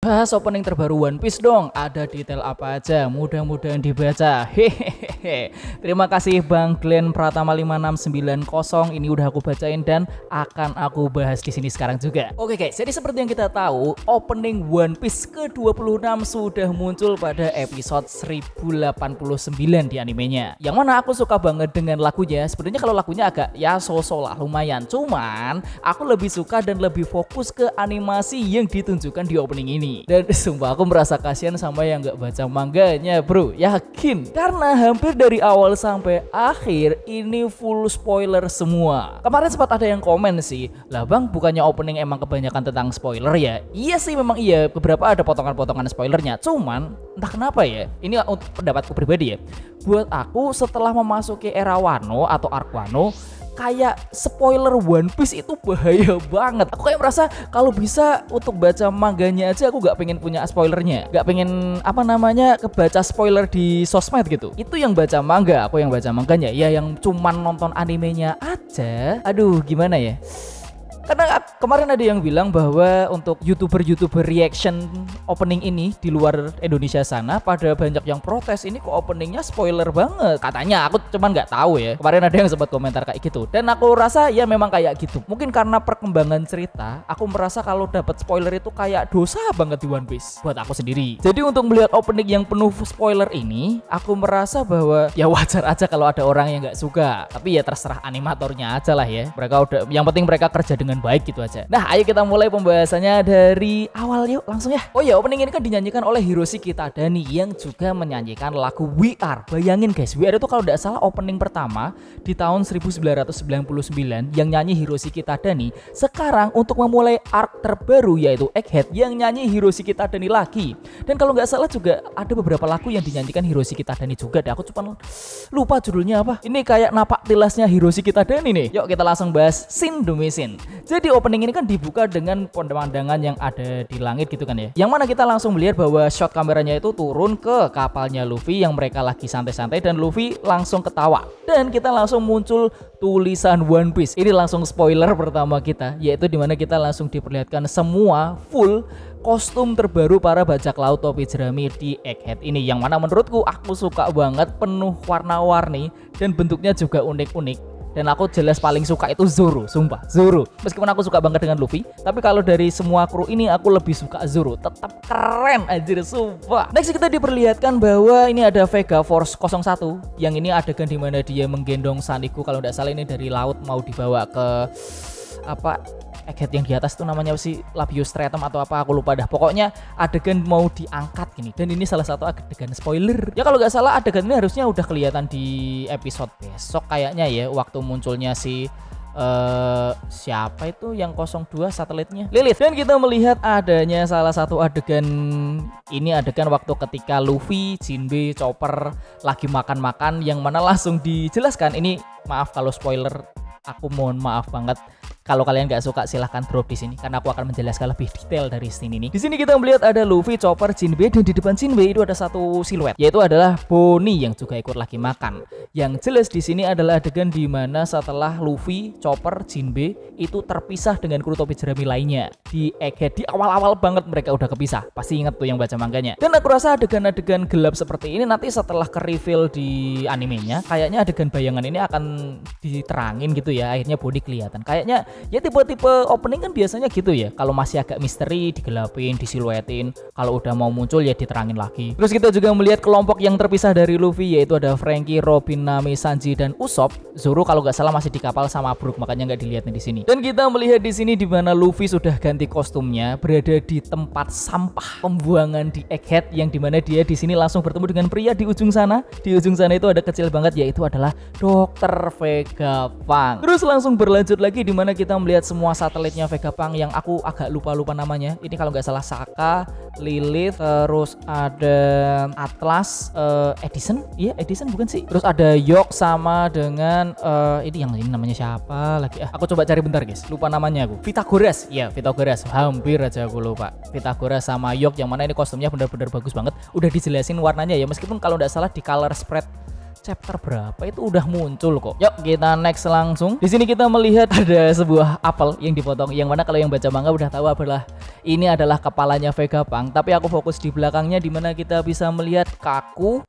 Bahas opening terbaru One Piece dong. Ada detail apa aja? Mudah-mudahan dibaca. Hehehe. Terima kasih Bang Glenn Pratama 5690. Ini udah aku bacain dan akan aku bahas di sini sekarang juga. Oke guys, jadi seperti yang kita tahu, opening One Piece ke-26 sudah muncul pada episode 1089 di animenya. Yang mana aku suka banget dengan lagunya. Sebenarnya kalau lagunya agak ya so-so lah, lumayan. Cuman aku lebih suka dan lebih fokus ke animasi yang ditunjukkan di opening ini. Dan sumpah aku merasa kasihan sama yang gak baca manganya bro, yakin. Karena hampir dari awal sampai akhir ini full spoiler semua. Kemarin sempat ada yang komen sih, lah bang bukannya opening emang kebanyakan tentang spoiler ya? Iya sih memang iya, beberapa ada potongan-potongan spoilernya. Cuman entah kenapa ya, ini pendapatku pribadi ya, buat aku setelah memasuki era Wano atau Arc Wano, kayak spoiler One Piece itu bahaya banget. Aku kayak merasa kalau bisa untuk baca manganya aja aku gak pengen punya spoilernya, gak pengen kebaca spoiler di sosmed gitu. Itu yang baca manga, aku yang baca manganya ya yang cuman nonton animenya aja. Aduh gimana ya, karena kemarin ada yang bilang bahwa untuk YouTuber reaction opening ini di luar Indonesia sana pada banyak yang protes, ini kok openingnya spoiler banget katanya. Aku cuman nggak tahu ya, kemarin ada yang sempat komentar kayak gitu. Dan aku rasa ya memang kayak gitu. Mungkin karena perkembangan cerita, aku merasa kalau dapat spoiler itu kayak dosa banget di One Piece buat aku sendiri. Jadi untuk melihat opening yang penuh spoiler ini, aku merasa bahwa ya wajar aja kalau ada orang yang nggak suka. Tapi ya terserah animatornya aja lah ya. Mereka udah, yang penting mereka kerja dengan baik gitu aja. Nah ayo kita mulai pembahasannya dari awal yuk, langsung ya. Oh ya, opening ini kan dinyanyikan oleh Hiroshi Kitadani yang juga menyanyikan lagu We Are. Bayangin guys, We Are itu kalau tidak salah opening pertama di tahun 1999 yang nyanyi Hiroshi Kitadani. Sekarang untuk memulai arc terbaru yaitu Egghead yang nyanyi Hiroshi Kitadani lagi. Dan kalau nggak salah juga ada beberapa lagu yang dinyanyikan Hiroshi Kitadani juga deh. Aku cuma lupa judulnya apa. Ini kayak napak tilasnya Hiroshi Kitadani nih. Yuk kita langsung bahas scene demi scene. Jadi opening ini kan dibuka dengan pemandangan yang ada di langit gitu kan ya. Yang mana kita langsung melihat bahwa shot kameranya itu turun ke kapalnya Luffy yang mereka lagi santai-santai dan Luffy langsung ketawa. Dan kita langsung muncul tulisan One Piece. Ini langsung spoiler pertama kita, yaitu dimana kita langsung diperlihatkan semua full kostum terbaru para bajak laut topi jerami di Egghead ini. Yang mana menurutku aku suka banget, penuh warna-warni dan bentuknya juga unik-unik. Dan aku jelas paling suka itu Zoro, sumpah Zoro. Meskipun aku suka banget dengan Luffy, tapi kalau dari semua kru ini aku lebih suka Zoro. Tetap keren anjir, sumpah. Next kita diperlihatkan bahwa ini ada Vega Force 01. Yang ini adegan dimana dia menggendong Saniku, kalau tidak salah ini dari laut mau dibawa ke Egghead yang di atas itu namanya si Labius Stratum atau apa aku lupa dah. Pokoknya adegan mau diangkat gini. Dan ini salah satu adegan spoiler. Ya kalau nggak salah adegan ini harusnya udah kelihatan di episode besok kayaknya ya, waktu munculnya si siapa itu yang 02 satelitnya, Lilith. Dan kita melihat adanya salah satu adegan, ini adegan waktu ketika Luffy, Jinbe, Chopper lagi makan-makan, yang mana langsung dijelaskan. Ini maaf kalau spoiler, aku mohon maaf banget. Kalau kalian nggak suka silahkan drop di sini karena aku akan menjelaskan lebih detail dari scene ini. Di sini kita melihat ada Luffy, Chopper, Jinbe, dan di depan Jinbe itu ada satu siluet, yaitu adalah Bonnie yang juga ikut lagi makan. Yang jelas di sini adalah adegan di mana setelah Luffy, Chopper, Jinbe itu terpisah dengan kru topi jerami lainnya di Egghead. Di awal-awal banget mereka udah kepisah. Pasti inget tuh yang baca manganya. Dan aku rasa adegan-adegan gelap seperti ini nanti setelah ke reveal di animenya, kayaknya adegan bayangan ini akan diterangin gitu ya. Akhirnya Bonnie kelihatan. Kayaknya ya tipe-tipe opening kan biasanya gitu ya. Kalau masih agak misteri digelapin, disiluetin. Kalau udah mau muncul ya diterangin lagi. Terus kita juga melihat kelompok yang terpisah dari Luffy, yaitu ada Franky, Robin, Nami, Sanji, dan Usopp. Zoro kalau nggak salah masih di kapal sama Brook, makanya nggak dilihatnya di sini. Dan kita melihat di sini di mana Luffy sudah ganti kostumnya, berada di tempat sampah pembuangan di Egghead, yang dimana dia di sini langsung bertemu dengan pria di ujung sana. Di ujung sana itu ada kecil banget, yaitu adalah Dr. Vegapunk. Terus langsung berlanjut lagi di mana kita melihat semua satelitnya Vegapunk yang aku agak lupa namanya. Ini kalau nggak salah Saka, Lilith, terus ada Atlas, Edison, iya Edison bukan sih? Terus ada York sama dengan ini yang ini namanya siapa lagi? Aku coba cari bentar guys, lupa namanya aku. Pythagoras, ya Pythagoras, hampir aja aku lupa. Pythagoras sama York, yang mana ini kostumnya benar-benar bagus banget. Udah dijelasin warnanya ya, meskipun kalau nggak salah di color spread chapter berapa itu udah muncul kok. Yuk kita next langsung. Di sini kita melihat ada sebuah apel yang dipotong, yang mana kalau yang baca manga udah tahu ini adalah kepalanya Vegapunk. Tapi aku fokus di belakangnya, dimana kita bisa melihat Kaku,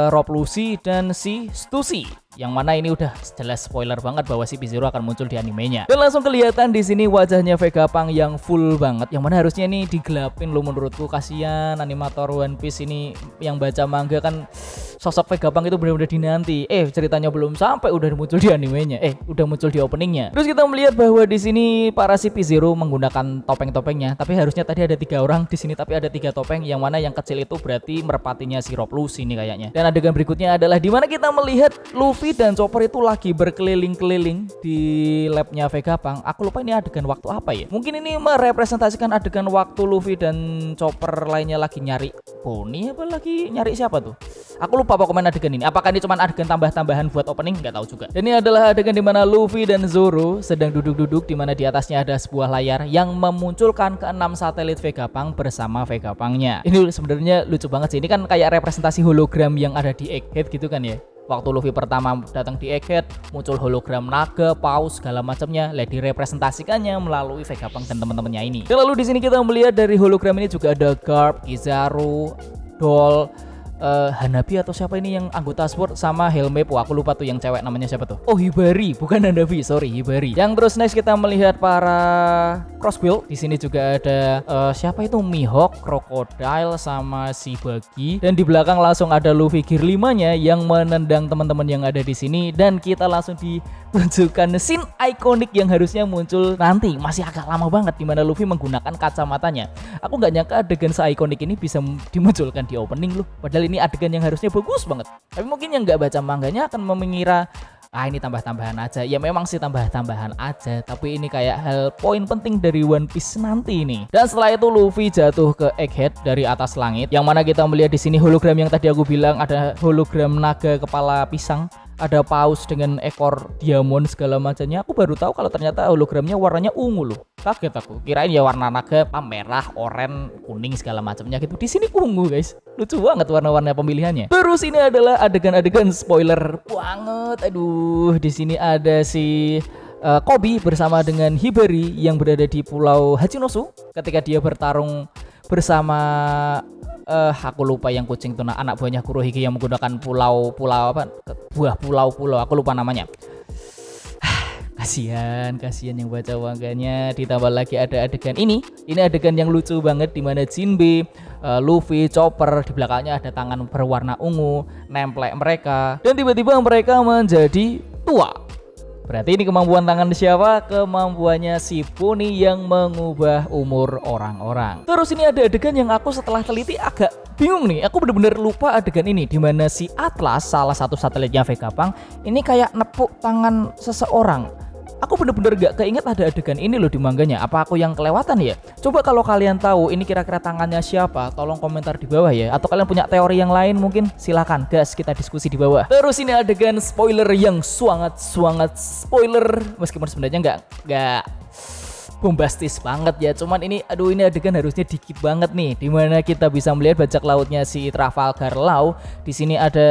Rob Lucy, dan si Stussy. Yang mana ini udah jelas spoiler banget bahwa si P0 akan muncul di animenya. Dan langsung kelihatan di sini wajahnya Vegapunk yang full banget. Yang mana harusnya ini digelapin loh menurutku. Kasihan animator One Piece ini yang baca manga kan, sosok Vegapunk itu benar-benar dinanti. Ceritanya belum sampai udah muncul di animenya. Udah muncul di openingnya. Terus kita melihat bahwa di sini para si P0 menggunakan topeng-topengnya. Tapi harusnya tadi ada 3 orang di sini, tapi ada 3 topeng. Yang mana yang kecil itu berarti merpatinya si Rob Lucy ini kayaknya. Dan adegan berikutnya adalah dimana kita melihat Luffy dan Chopper itu lagi berkeliling-keliling di labnya Vegapunk. Aku lupa ini adegan waktu apa ya. Mungkin ini merepresentasikan adegan waktu Luffy dan Chopper lainnya lagi nyari Bonnie, apa lagi nyari siapa tuh. Aku lupa pokoknya adegan ini. Apakah ini cuma adegan tambah-tambahan buat opening? Nggak tahu juga. Dan ini adalah adegan dimana Luffy dan Zoro sedang duduk-duduk, dimana di atasnya ada sebuah layar yang memunculkan ke-6 satelit Vegapunk bersama Vegapunknya. Ini sebenarnya lucu banget sih. Ini kan kayak representasi hologram yang ada di Egghead gitu kan ya. Waktu Luffy pertama datang di Egghead, muncul hologram naga, paus, segala macamnya, direpresentasikannya melalui Vegapunk dan teman-temannya ini. Dan lalu di sini kita melihat dari hologram ini juga ada Garp, Kizaru, Doll, Hanabi atau siapa ini yang anggota SWORD, sama Helmepo. Aku lupa tuh yang cewek namanya siapa tuh. Oh, Hibari, bukan Hanabi, sorry, Hibari. Yang terus next kita melihat para crossbuild. Di sini juga ada siapa itu, Mihawk, Crocodile, sama si Buggy. Dan di belakang langsung ada Luffy Gear 5-nya yang menendang teman-teman yang ada di sini. Dan kita langsung ditunjukkan scene ikonik yang harusnya muncul nanti. Masih agak lama banget, dimana Luffy menggunakan kacamatanya. Aku nggak nyangka adegan se-ikonik ini bisa dimunculkan di opening loh. Padahal ini adegan yang harusnya bagus banget. Tapi mungkin yang nggak baca manganya akan mengira ini tambah-tambahan aja. Ya memang sih tambah-tambahan aja, tapi ini kayak hal poin penting dari One Piece nanti ini. Dan setelah itu Luffy jatuh ke Egghead dari atas langit, yang mana kita melihat di sini hologram yang tadi aku bilang, ada hologram naga kepala pisang, ada paus dengan ekor diamond segala macamnya. Aku baru tahu kalau ternyata hologramnya warnanya ungu loh. Kaget aku. Kirain ya warna naga merah, oranye, kuning segala macamnya gitu. Di sini ungu, guys. Lucu banget warna-warna pemilihannya. Terus ini adalah adegan-adegan spoiler banget. Aduh, di sini ada si Koby bersama dengan Hibari yang berada di Pulau Hachinosu ketika dia bertarung bersama aku lupa yang kucing tuna, anak buahnya Kurohige yang menggunakan pulau aku lupa namanya. Kasihan yang baca manganya. Ditambah lagi ada adegan ini adegan yang lucu banget, dimana Jinbe, Luffy, Chopper, di belakangnya ada tangan berwarna ungu nemplek mereka, dan tiba-tiba mereka menjadi tua. Berarti ini kemampuan tangan siapa? Kemampuannya si Bonnie yang mengubah umur orang-orang. Terus ini ada adegan yang aku setelah teliti agak bingung nih. Aku bener-bener lupa adegan ini, dimana si Atlas, salah satu satelitnya Vegapunk, ini kayak nepuk tangan seseorang. Aku bener-bener gak keinget ada adegan ini loh di manganya. Apa aku yang kelewatan ya? Coba kalau kalian tahu ini kira-kira tangannya siapa, tolong komentar di bawah ya. Atau kalian punya teori yang lain mungkin silakan guys, kita diskusi di bawah. Terus ini adegan spoiler yang sangat spoiler, meskipun sebenarnya nggak bombastis banget ya, cuman ini ini adegan harusnya dikit banget nih, dimana kita bisa melihat bajak lautnya si Trafalgar Law. Di sini ada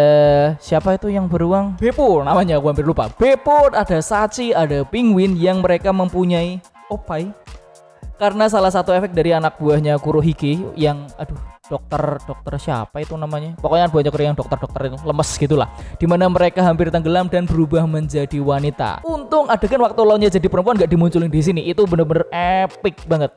siapa itu yang beruang? Beppo namanya, aku hampir lupa. Beppo, ada Sachi, ada Penguin yang mereka mempunyai opai karena salah satu efek dari anak buahnya Kurohige yang dokter siapa itu namanya, pokoknya banyak orang yang dokter itu lemes gitulah, dimana mereka hampir tenggelam dan berubah menjadi wanita. Untung adegan waktu lawannya jadi perempuan gak dimunculin di sini, itu bener-bener epic banget.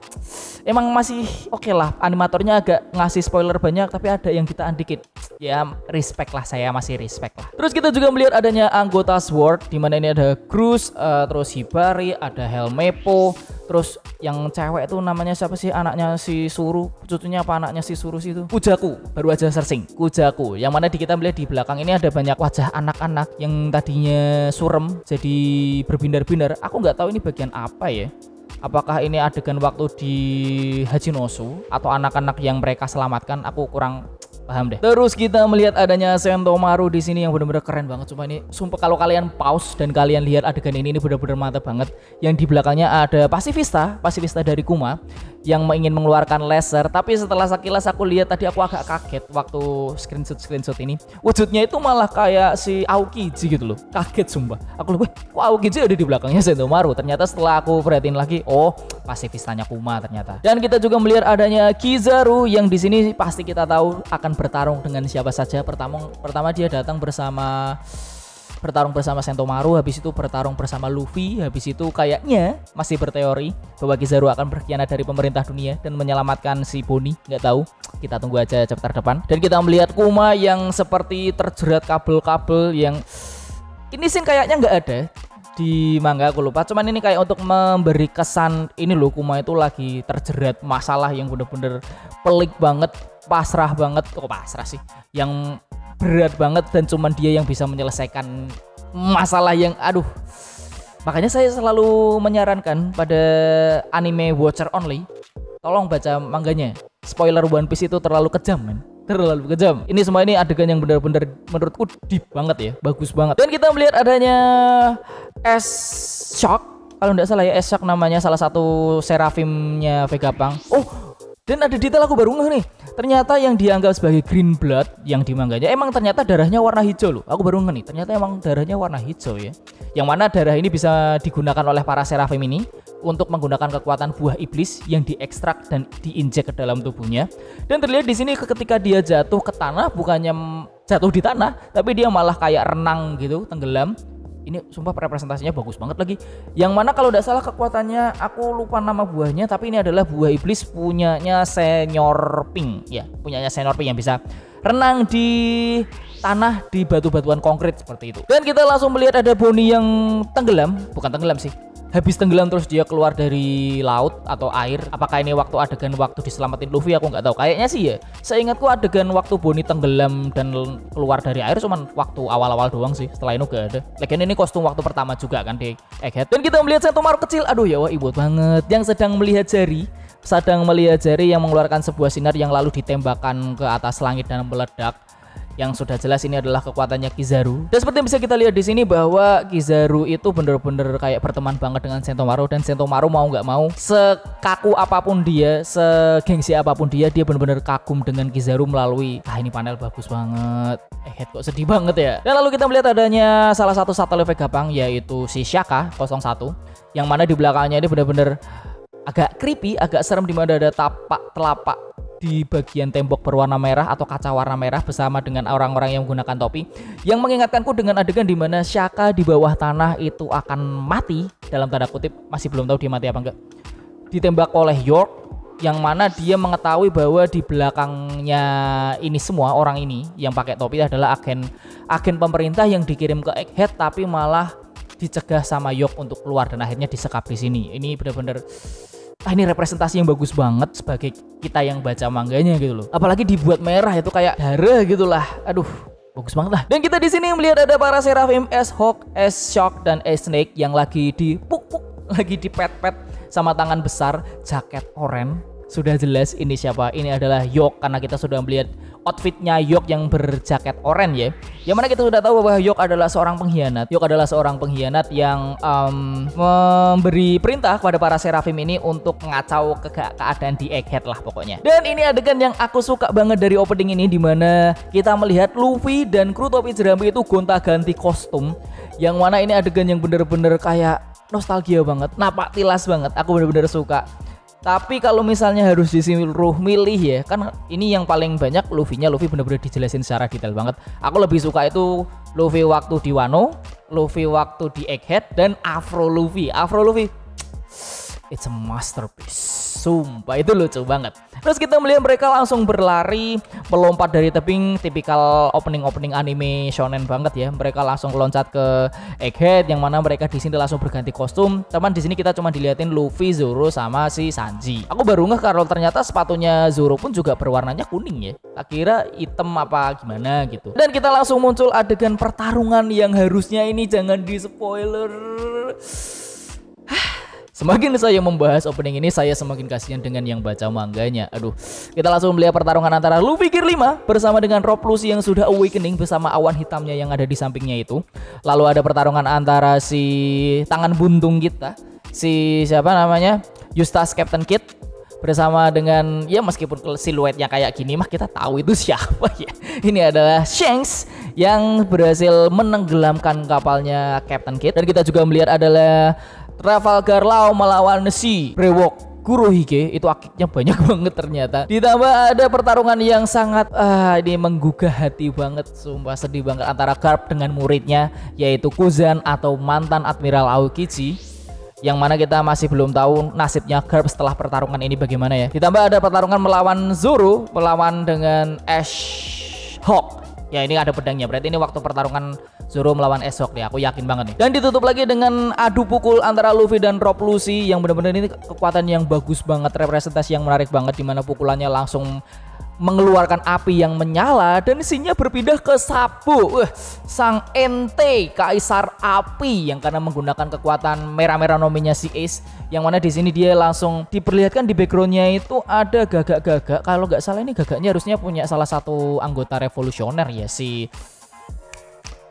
Emang masih oke lah, animatornya agak ngasih spoiler banyak, tapi ada yang ditahan dikit. Ya respect lah, saya masih respect lah. Terus kita juga melihat adanya anggota SWORD, dimana ini ada Cruz, terus Hibari, ada Helmepo, terus yang cewek itu namanya siapa sih, anaknya si Suru, cucunya apa anaknya si Suru itu? Kujaku, baru aja searching Kujaku. Yang mana kita melihat di belakang ini ada banyak wajah anak-anak yang tadinya surem jadi berbinar-binar. Aku nggak tahu ini bagian apa ya. Apakah ini adegan waktu di Hachinosu atau anak-anak yang mereka selamatkan? Aku kurang paham deh. Terus kita melihat adanya Sentomaru di sini yang benar-benar keren banget. Cuma ini sumpah kalau kalian pause dan kalian lihat adegan ini benar-benar mantap banget. Yang di belakangnya ada Pasifista dari Kuma yang ingin mengeluarkan laser. Tapi setelah sekilas aku lihat tadi, aku agak kaget waktu screenshot ini. Wujudnya itu malah kayak si Aokiji gitu loh. Kaget sumpah. Aku loh, kok Aokiji ada di belakangnya Sentomaru? Ternyata setelah aku perhatiin lagi, oh pasifistanya Kuma ternyata. Dan kita juga melihat adanya Kizaru yang di sini pasti kita tahu akan bertarung dengan siapa saja. Pertama dia datang bertarung bersama Sentomaru, habis itu bertarung bersama Luffy, habis itu kayaknya masih berteori bahwa Kizaru akan berkhianat dari pemerintah dunia dan menyelamatkan si Bonnie, nggak tahu, kita tunggu aja chapter depan. Dan kita melihat Kuma yang seperti terjerat kabel-kabel, yang ini scene kayaknya nggak ada di manga, aku lupa, cuman ini kayak untuk memberi kesan ini loh, Kuma itu lagi terjerat masalah yang bener-bener pelik banget, pasrah banget, kok pasrah sih, yang berat banget, dan cuman dia yang bisa menyelesaikan masalah yang aduh. Makanya saya selalu menyarankan pada anime watcher only, tolong baca mangganya. Spoiler One Piece itu terlalu kejam, men. Terlalu kejam. Ini semua ini adegan yang benar-benar menurutku deep banget ya, bagus banget. Dan kita melihat adanya S-Shock, kalau nggak salah ya, S-Shock namanya, salah satu serafimnya Vegapunk. Oh, dan ada detail aku baru ngeh nih. Ternyata yang dianggap sebagai green blood yang di mangganya emang ternyata darahnya warna hijau loh. Aku baru ngeh nih, ternyata emang darahnya warna hijau ya. Yang mana darah ini bisa digunakan oleh para serafim ini untuk menggunakan kekuatan buah iblis yang diekstrak dan diinjek ke dalam tubuhnya. Dan terlihat di sini ketika dia jatuh ke tanah, bukannya jatuh di tanah, tapi dia malah kayak renang gitu, tenggelam. Ini sumpah representasinya bagus banget lagi. Yang mana kalau tidak salah kekuatannya, aku lupa nama buahnya, tapi ini adalah buah iblis punyanya Senior Pink. Ya, punyanya Senior Pink yang bisa renang di tanah, di batu-batuan konkret seperti itu. Dan kita langsung melihat ada Bonnie yang tenggelam, bukan tenggelam sih, habis tenggelam terus dia keluar dari laut atau air. Apakah ini waktu diselamatin Luffy, aku nggak tahu. Kayaknya sih ya, seingatku adegan waktu Bonnie tenggelam dan keluar dari air cuman waktu awal-awal doang sih, setelah itu gak ada. Lagian ini kostum waktu pertama juga kan di Egghead. Dan kita melihat Sentomaru kecil, aduh ya wah, ibut banget, yang sedang melihat jari yang mengeluarkan sebuah sinar yang lalu ditembakkan ke atas langit dan meledak. Yang sudah jelas ini adalah kekuatannya Kizaru. Dan seperti yang bisa kita lihat di sini bahwa Kizaru itu bener-bener kayak berteman banget dengan Sentomaru, dan Sentomaru mau nggak mau, sekaku apapun dia, segengsi apapun dia bener-bener kagum dengan Kizaru melalui ini panel bagus banget. Head kok sedih banget ya. Dan lalu kita melihat adanya salah satu satelit Vegapunk, yaitu si Shaka 01, yang mana di belakangnya ini bener-bener agak creepy, agak serem, di mana ada telapak di bagian tembok berwarna merah atau kaca warna merah bersama dengan orang-orang yang menggunakan topi, yang mengingatkanku dengan adegan di mana Shaka di bawah tanah itu akan mati, dalam tanda kutip, masih belum tahu dia mati apa enggak, ditembak oleh York, yang mana dia mengetahui bahwa di belakangnya ini semua orang ini yang pakai topi adalah agen pemerintah yang dikirim ke Egghead, tapi malah dicegah sama York untuk keluar dan akhirnya disekap di sini. Ini benar-benar ini representasi yang bagus banget sebagai kita yang baca mangganya gitu loh. Apalagi dibuat merah itu kayak darah gitulah. Aduh, bagus banget lah. Dan kita di sini melihat ada para serafim S-Hawk, S-Shock, dan S-Snake yang lagi dipuk-puk, lagi dipet-pet sama tangan besar jaket oranye. Sudah jelas ini siapa? Ini adalah York, karena kita sudah melihat outfitnya York yang berjaket oranye ya. Yang mana kita sudah tahu bahwa York adalah seorang pengkhianat. York adalah seorang pengkhianat yang memberi perintah kepada para serafim ini untuk mengacau keadaan di Egghead lah pokoknya. Dan ini adegan yang aku suka banget dari opening ini, dimana kita melihat Luffy dan kru topi jerami itu gonta-ganti kostum. Yang mana ini adegan yang bener-bener kayak nostalgia banget, napak tilas banget. Aku bener-bener suka. Tapi kalau misalnya harus disuruh milih ya, kan ini yang paling banyak Luffy bener-bener dijelasin secara detail banget. Aku lebih suka itu Luffy waktu di Wano, Luffy waktu di Egghead, dan Afro Luffy, it's a masterpiece. Sumpah itu lucu banget. Terus kita melihat mereka langsung berlari, melompat dari tebing, tipikal opening anime shonen banget ya. Mereka langsung loncat ke Egghead, yang mana mereka di sini langsung berganti kostum. Teman di sini kita cuma diliatin Luffy, Zoro, sama si Sanji. Aku baru ngeh kalau ternyata sepatunya Zoro pun juga berwarnanya kuning ya. Tak kira hitam apa gimana gitu. Dan kita langsung muncul adegan pertarungan yang harusnya ini jangan di spoiler. Semakin saya membahas opening ini, saya semakin kasihan dengan yang baca mangganya. Aduh, kita langsung melihat pertarungan antara Luffy Gear 5 bersama dengan Rob Lucy yang sudah awakening bersama awan hitamnya yang ada di sampingnya itu. Lalu ada pertarungan antara si tangan buntung kita, si siapa namanya, Eustace Captain Kid, bersama dengan ya meskipun siluetnya kayak gini mah kita tahu itu siapa ya. Ini adalah Shanks yang berhasil menenggelamkan kapalnya Captain Kidd, dan kita juga melihat adalah Trafalgar Law melawan si Brewok Kurohige. Itu akiknya banyak banget ternyata. Ditambah ada pertarungan yang sangat ini menggugah hati banget, sumpah sedih banget, antara Garp dengan muridnya yaitu Kuzan atau mantan Admiral Aokiji, yang mana kita masih belum tahu nasibnya Garp setelah pertarungan ini bagaimana ya. Ditambah ada pertarungan melawan Zoro melawan dengan Ash Hawk. Ya ini ada pedangnya, berarti ini waktu pertarungan Zoro melawan Esok nih, aku yakin banget nih. Dan ditutup lagi dengan adu pukul antara Luffy dan Rob Lucy, yang benar-benar ini kekuatan yang bagus banget, representasi yang menarik banget, dimana pukulannya langsung mengeluarkan api yang menyala dan isinya berpindah ke Sabo. Sang Entei, kaisar api, yang karena menggunakan kekuatan merah-merah nominya si Ace, yang mana di sini dia langsung diperlihatkan di backgroundnya itu ada gagak-gagak. Kalau nggak salah ini gagaknya harusnya punya salah satu anggota revolusioner ya, si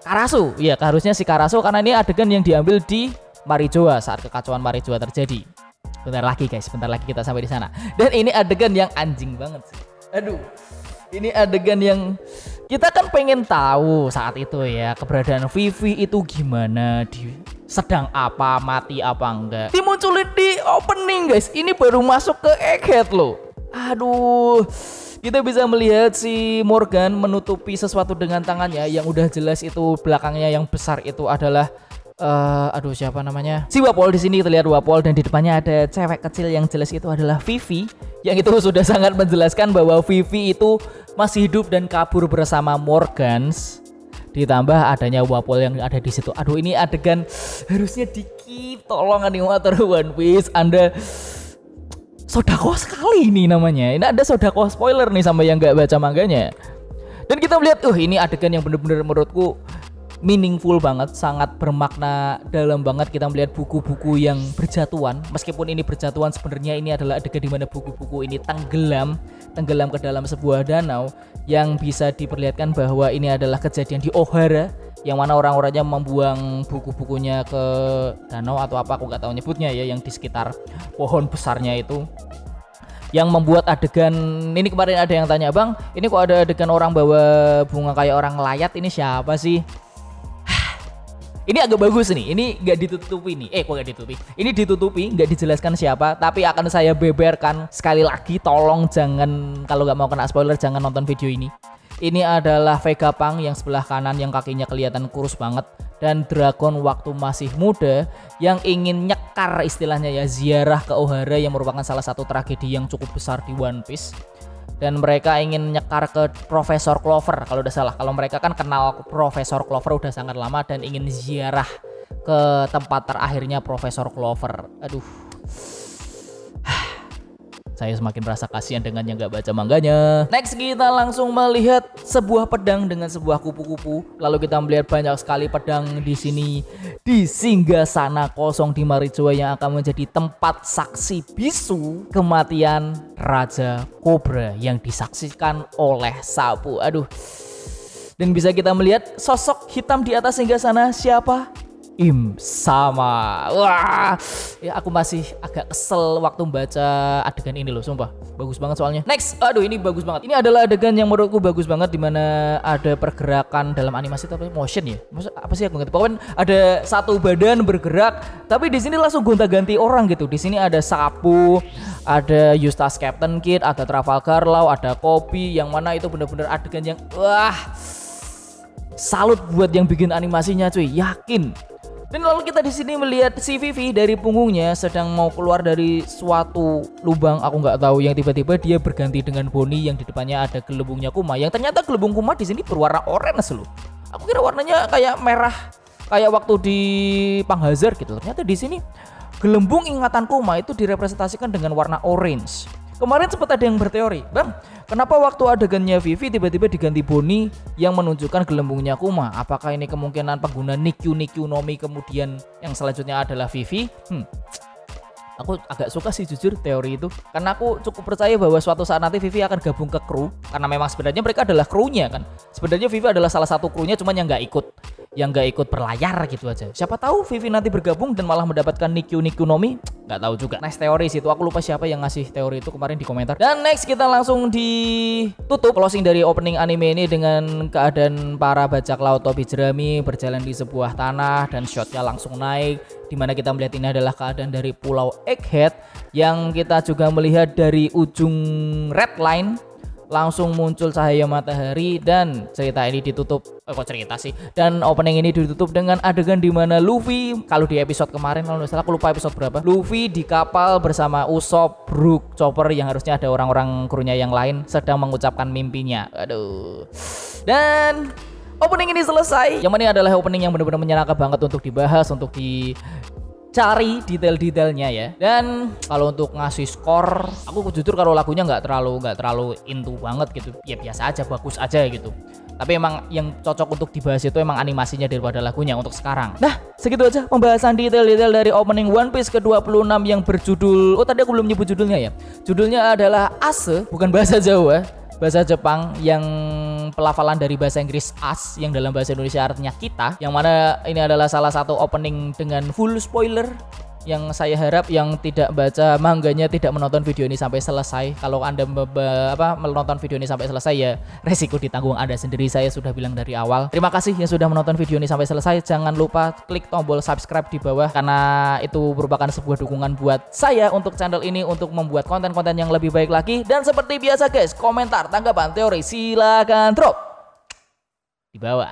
Karasu. Iya, harusnya si Karasu, karena ini adegan yang diambil di Marijoa saat kekacauan Marijoa terjadi. Bentar lagi guys, bentar lagi kita sampai di sana. Dan ini adegan yang anjing banget sih. Aduh, ini adegan yang kita kan pengen tahu saat itu ya, keberadaan Vivi itu gimana, sedang apa, mati apa enggak. Dimunculin di opening guys, ini baru masuk ke Egghead loh. Aduh, kita bisa melihat si Morgan menutupi sesuatu dengan tangannya, yang udah jelas itu belakangnya yang besar itu adalah aduh siapa namanya, si Wapol. Di sini kita lihat Wapol, dan di depannya ada cewek kecil yang jelas itu adalah Vivi, yang itu sudah sangat menjelaskan bahwa Vivi itu masih hidup dan kabur bersama Morgans. Ditambah adanya Wapol yang ada di situ. Aduh, ini adegan harusnya dikit, tolong animator One Piece, Anda sodako sekali ini namanya. Ini ada sodako spoiler nih sama yang nggak baca manganya. Dan kita melihat, ini adegan yang bener-bener menurutku meaningful banget, sangat bermakna dalam banget. Kita melihat buku-buku yang berjatuhan, meskipun ini berjatuhan sebenarnya ini adalah adegan di mana buku-buku ini tenggelam ke dalam sebuah danau, yang bisa diperlihatkan bahwa ini adalah kejadian di Ohara, yang mana orang-orangnya membuang buku-bukunya ke danau atau apa aku nggak tahu nyebutnya ya, yang di sekitar pohon besarnya itu, yang membuat adegan ini. Kemarin ada yang tanya, bang, ini kok ada adegan orang bawa bunga kayak orang layat, ini siapa sih? Ini agak bagus nih, ini nggak ditutupi nih, kok nggak ditutupi? Ini ditutupi, nggak dijelaskan siapa, tapi akan saya beberkan sekali lagi. Tolong jangan, kalau nggak mau kena spoiler, jangan nonton video ini. Ini adalah Vegapunk yang sebelah kanan, yang kakinya kelihatan kurus banget, dan Dragon waktu masih muda yang ingin nyekar istilahnya ya, ziarah ke Ohara, yang merupakan salah satu tragedi yang cukup besar di One Piece. Dan mereka ingin nyekar ke Profesor Clover kalau udah salah. Kalau mereka kan kenal Profesor Clover udah sangat lama dan ingin ziarah ke tempat terakhirnya Profesor Clover. Aduh, saya semakin merasa kasihan dengan yang gak baca mangganya. Next kita langsung melihat sebuah pedang dengan sebuah kupu-kupu. Lalu kita melihat banyak sekali pedang di sini di singgasana kosong di Marijoa, yang akan menjadi tempat saksi bisu kematian Raja Cobra yang disaksikan oleh Sabo. Aduh. Dan bisa kita melihat sosok hitam di atas singgasana siapa? Im Sama. Wah, ya aku masih agak kesel waktu membaca adegan ini loh, sumpah. Bagus banget soalnya. Next, aduh ini bagus banget. Ini adalah adegan yang menurutku bagus banget, dimana ada pergerakan dalam animasi tapi motion ya. Maksud apa sih aku ngerti? Pokoknya ada satu badan bergerak, tapi di sini langsung gonta-ganti orang gitu. Di sini ada Sabo, ada Eustace Captain Kidd, ada Trafalgar Law, ada Kobe, yang mana itu benar-benar adegan yang salut buat yang bikin animasinya cuy, yakin. Dan lalu kita di sini melihat si Vivi dari punggungnya sedang mau keluar dari suatu lubang, aku nggak tahu, yang tiba-tiba dia berganti dengan Bonnie, yang di depannya ada gelembungnya Kuma, yang ternyata gelembung Kuma di sini berwarna orange loh. Aku kira warnanya kayak merah kayak waktu di Panghazard gitu. Ternyata di sini gelembung ingatan Kuma itu direpresentasikan dengan warna orange. Kemarin sempat ada yang berteori, bang, kenapa waktu adegannya Vivi tiba-tiba diganti Bonnie yang menunjukkan gelembungnya Kuma? Apakah ini kemungkinan pengguna Nikyu Nomi, kemudian yang selanjutnya adalah Vivi? Aku agak suka sih jujur teori itu, karena aku cukup percaya bahwa suatu saat nanti Vivi akan gabung ke kru, karena memang sebenarnya mereka adalah krunya kan. Sebenarnya Vivi adalah salah satu krunya, cuman yang nggak ikut. yang nggak ikut berlayar gitu aja. Siapa tahu Vivi nanti bergabung dan malah mendapatkan Nikyu Nomi, nggak tahu juga. Nice teori sih itu, aku lupa siapa yang ngasih teori itu kemarin di komentar. Dan next kita langsung ditutup closing dari opening anime ini dengan keadaan para bajak laut topi jerami berjalan di sebuah tanah dan shotnya langsung naik, dimana kita melihat ini adalah keadaan dari Pulau Egghead yang kita juga melihat dari ujung red line langsung muncul cahaya matahari dan cerita ini ditutup dan opening ini ditutup dengan adegan di mana Luffy, kalau di episode kemarin kalau nggak salah aku lupa episode berapa, Luffy di kapal bersama Usopp, Brook, Chopper yang harusnya ada orang-orang krunya yang lain sedang mengucapkan mimpinya. Aduh. Dan opening ini selesai. Yang mana ini adalah opening yang benar-benar menyenangkan banget untuk dibahas, untuk cari detail-detailnya ya. Dan kalau untuk ngasih skor, aku jujur kalau lagunya nggak terlalu into banget gitu. Ya biasa aja, bagus aja gitu. Tapi emang yang cocok untuk dibahas itu emang animasinya daripada lagunya untuk sekarang. Nah, segitu aja pembahasan detail-detail dari opening One Piece ke-26 yang berjudul, oh tadi aku belum nyebut judulnya ya. Judulnya adalah Ase, bukan bahasa Jawa, bahasa Jepang, yang pelafalan dari bahasa Inggris as, yang dalam bahasa Indonesia artinya kita, yang mana ini adalah salah satu opening dengan full spoiler, yang saya harap yang tidak baca manganya tidak menonton video ini sampai selesai. Kalau Anda menonton video ini sampai selesai ya resiko ditanggung Anda sendiri, saya sudah bilang dari awal. Terima kasih yang sudah menonton video ini sampai selesai. Jangan lupa klik tombol subscribe di bawah karena itu merupakan sebuah dukungan buat saya untuk channel ini untuk membuat konten-konten yang lebih baik lagi. Dan seperti biasa guys, komentar, tanggapan, teori silakan drop di bawah.